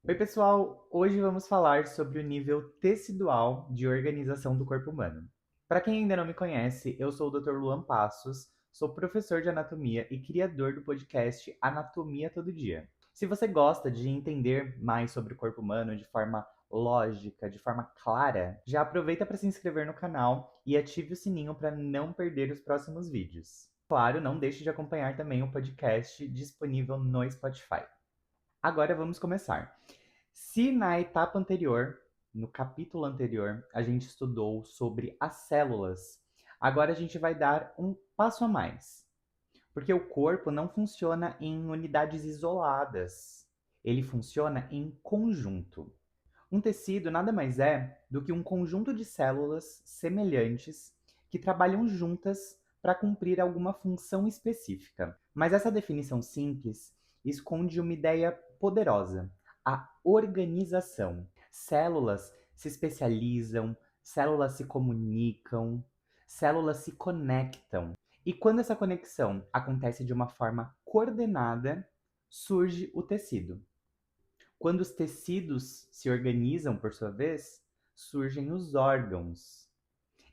Oi, pessoal! Hoje vamos falar sobre o nível tecidual de organização do corpo humano. Para quem ainda não me conhece, eu sou o Dr. Luan Passos, sou professor de anatomia e criador do podcast Anatomia Todo Dia. Se você gosta de entender mais sobre o corpo humano de forma lógica, de forma clara, já aproveita para se inscrever no canal e ative o sininho para não perder os próximos vídeos. Claro, não deixe de acompanhar também o podcast disponível no Spotify. Agora vamos começar. Se na etapa anterior, no capítulo anterior, a gente estudou sobre as células, agora a gente vai dar um passo a mais. Porque o corpo não funciona em unidades isoladas, ele funciona em conjunto. Um tecido nada mais é do que um conjunto de células semelhantes que trabalham juntas para cumprir alguma função específica. Mas essa definição simples esconde uma ideia poderosa: a organização. Células se especializam, células se comunicam, células se conectam. E quando essa conexão acontece de uma forma coordenada, surge o tecido. Quando os tecidos se organizam, por sua vez, surgem os órgãos.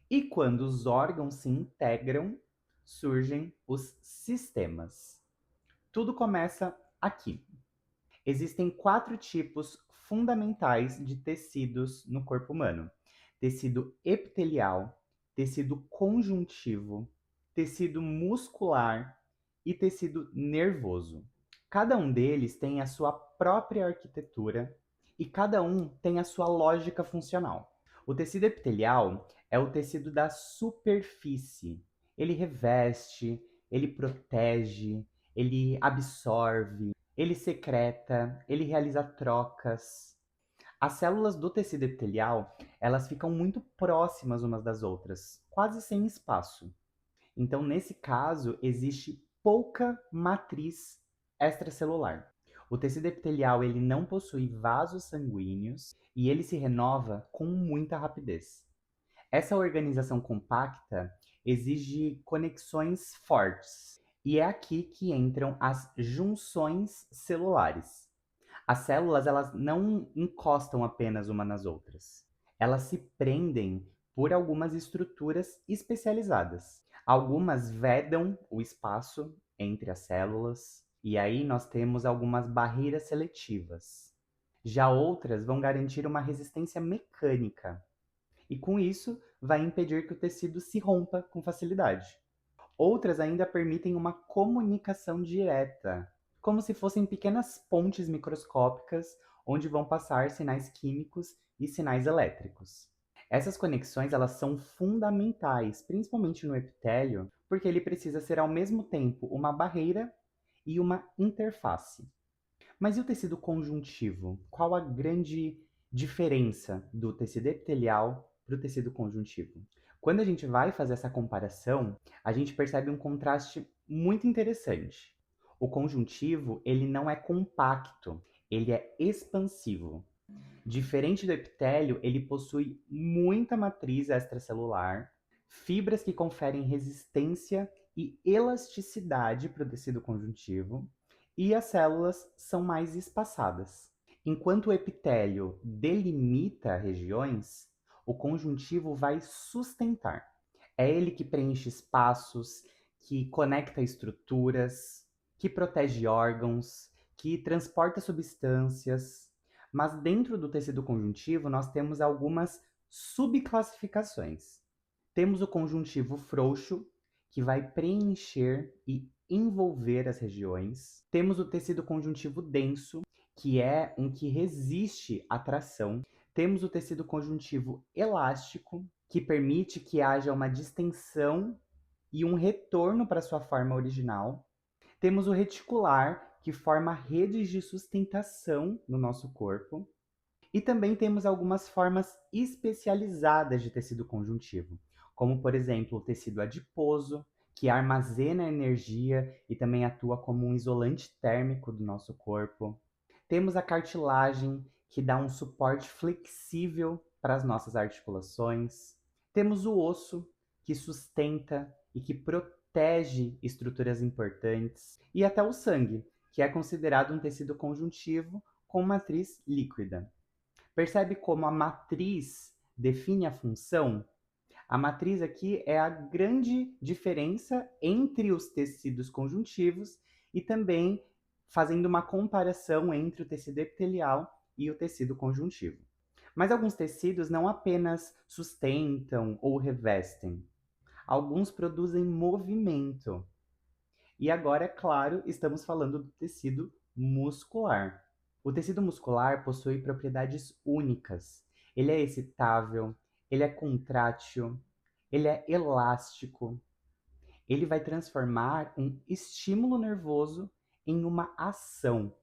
E quando os órgãos se integram, surgem os sistemas. Tudo começa aqui. Existem 4 tipos fundamentais de tecidos no corpo humano: tecido epitelial, tecido conjuntivo, tecido muscular e tecido nervoso. Cada um deles tem a sua própria arquitetura e cada um tem a sua lógica funcional. O tecido epitelial é o tecido da superfície. Ele reveste, ele protege, ele absorve, ele secreta, ele realiza trocas. As células do tecido epitelial, elas ficam muito próximas umas das outras, quase sem espaço. Então, nesse caso, existe pouca matriz extracelular. O tecido epitelial ele não possui vasos sanguíneos e ele se renova com muita rapidez. Essa organização compacta exige conexões fortes, e é aqui que entram as junções celulares. As células elas não encostam apenas uma nas outras. Elas se prendem por algumas estruturas especializadas. Algumas vedam o espaço entre as células, e aí nós temos algumas barreiras seletivas. Já outras vão garantir uma resistência mecânica, e com isso vai impedir que o tecido se rompa com facilidade. Outras ainda permitem uma comunicação direta, como se fossem pequenas pontes microscópicas onde vão passar sinais químicos e sinais elétricos. Essas conexões elas são fundamentais, principalmente no epitélio, porque ele precisa ser ao mesmo tempo uma barreira e uma interface. Mas e o tecido conjuntivo? Qual a grande diferença do tecido epitelial para o tecido conjuntivo? Quando a gente vai fazer essa comparação, a gente percebe um contraste muito interessante. O conjuntivo, ele não é compacto, ele é expansivo. Diferente do epitélio, ele possui muita matriz extracelular, fibras que conferem resistência e elasticidade para o tecido conjuntivo, e as células são mais espaçadas. Enquanto o epitélio delimita regiões, o conjuntivo vai sustentar. É ele que preenche espaços, que conecta estruturas, que protege órgãos, que transporta substâncias. Mas dentro do tecido conjuntivo, nós temos algumas subclassificações. Temos o conjuntivo frouxo, que vai preencher e envolver as regiões. Temos o tecido conjuntivo denso, que é um que resiste à tração. Temos o tecido conjuntivo elástico, que permite que haja uma distensão e um retorno para sua forma original. Temos o reticular, que forma redes de sustentação no nosso corpo. E também temos algumas formas especializadas de tecido conjuntivo, como por exemplo o tecido adiposo, que armazena energia e também atua como um isolante térmico do nosso corpo. Temos a cartilagem, que dá um suporte flexível para as nossas articulações. Temos o osso, que sustenta e que protege estruturas importantes. E até o sangue, que é considerado um tecido conjuntivo com matriz líquida. Percebe como a matriz define a função? A matriz aqui é a grande diferença entre os tecidos conjuntivos e também fazendo uma comparação entre o tecido epitelial e o tecido conjuntivo. Mas alguns tecidos não apenas sustentam ou revestem, alguns produzem movimento. E agora, é claro, estamos falando do tecido muscular. O tecido muscular possui propriedades únicas. Ele é excitável, ele é contrátil, ele é elástico. Ele vai transformar um estímulo nervoso em uma ação.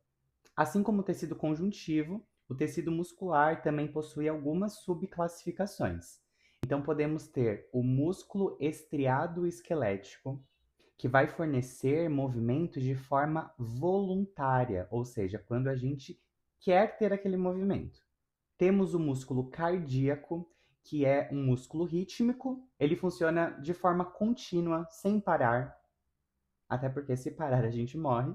Assim como o tecido conjuntivo, o tecido muscular também possui algumas subclassificações. Então podemos ter o músculo estriado esquelético, que vai fornecer movimento de forma voluntária, ou seja, quando a gente quer ter aquele movimento. Temos o músculo cardíaco, que é um músculo rítmico, ele funciona de forma contínua, sem parar, até porque se parar a gente morre.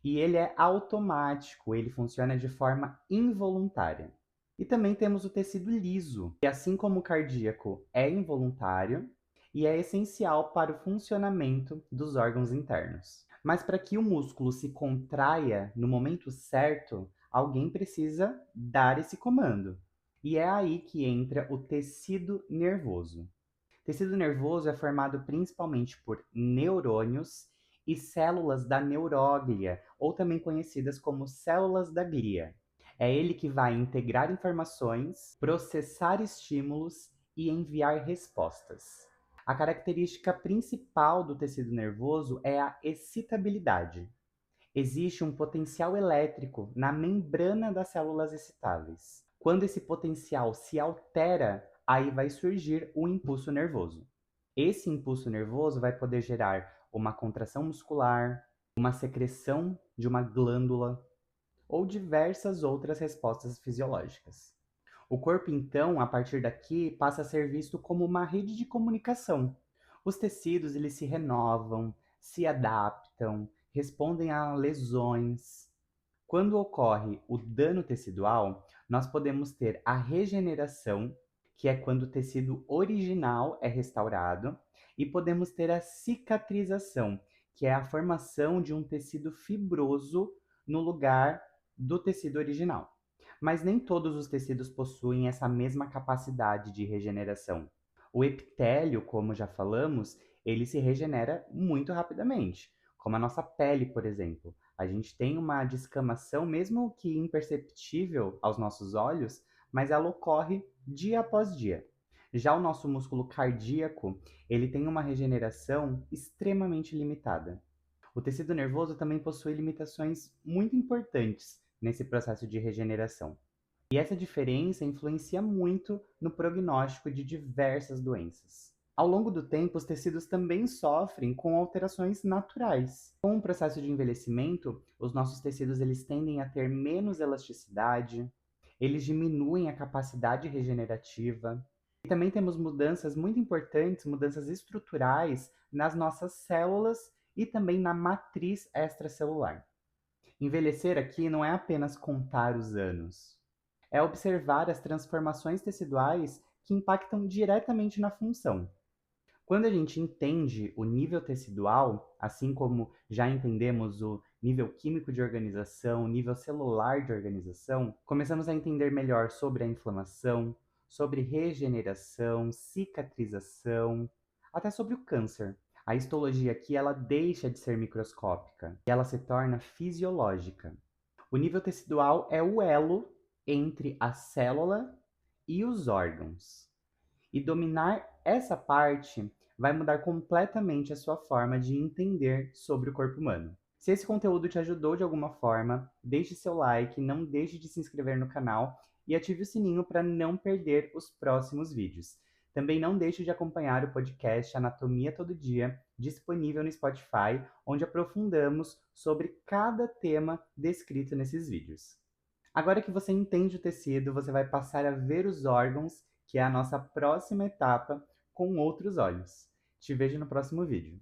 E ele é automático, ele funciona de forma involuntária. E também temos o tecido liso, que assim como o cardíaco é involuntário e é essencial para o funcionamento dos órgãos internos. Mas para que o músculo se contraia no momento certo, alguém precisa dar esse comando. E é aí que entra o tecido nervoso. O tecido nervoso é formado principalmente por neurônios e células da neuróglia, ou também conhecidas como células da glia. É ele que vai integrar informações, processar estímulos e enviar respostas. A característica principal do tecido nervoso é a excitabilidade. Existe um potencial elétrico na membrana das células excitáveis. Quando esse potencial se altera, aí vai surgir o impulso nervoso. Esse impulso nervoso vai poder gerar uma contração muscular, uma secreção de uma glândula ou diversas outras respostas fisiológicas. O corpo, então, a partir daqui, passa a ser visto como uma rede de comunicação. Os tecidos, eles se renovam, se adaptam, respondem a lesões. Quando ocorre o dano tecidual, nós podemos ter a regeneração, que é quando o tecido original é restaurado, e podemos ter a cicatrização, que é a formação de um tecido fibroso no lugar do tecido original. Mas nem todos os tecidos possuem essa mesma capacidade de regeneração. O epitélio, como já falamos, ele se regenera muito rapidamente, como a nossa pele, por exemplo. A gente tem uma descamação, mesmo que imperceptível aos nossos olhos, mas ela ocorre dia após dia. Já o nosso músculo cardíaco, ele tem uma regeneração extremamente limitada. O tecido nervoso também possui limitações muito importantes nesse processo de regeneração. E essa diferença influencia muito no prognóstico de diversas doenças. Ao longo do tempo, os tecidos também sofrem com alterações naturais. Com o processo de envelhecimento, os nossos tecidos eles tendem a ter menos elasticidade, eles diminuem a capacidade regenerativa. E também temos mudanças muito importantes, mudanças estruturais nas nossas células e também na matriz extracelular. Envelhecer aqui não é apenas contar os anos, é observar as transformações teciduais que impactam diretamente na função. Quando a gente entende o nível tecidual, assim como já entendemos o nível químico de organização, o nível celular de organização, começamos a entender melhor sobre a inflamação, sobre regeneração, cicatrização, até sobre o câncer. A histologia aqui ela deixa de ser microscópica e ela se torna fisiológica. O nível tecidual é o elo entre a célula e os órgãos. E dominar essa parte vai mudar completamente a sua forma de entender sobre o corpo humano. Se esse conteúdo te ajudou de alguma forma, deixe seu like, não deixe de se inscrever no canal e ative o sininho para não perder os próximos vídeos. Também não deixe de acompanhar o podcast Anatomia Todo Dia, disponível no Spotify, onde aprofundamos sobre cada tema descrito nesses vídeos. Agora que você entende o tecido, você vai passar a ver os órgãos, que é a nossa próxima etapa, com outros olhos. Te vejo no próximo vídeo.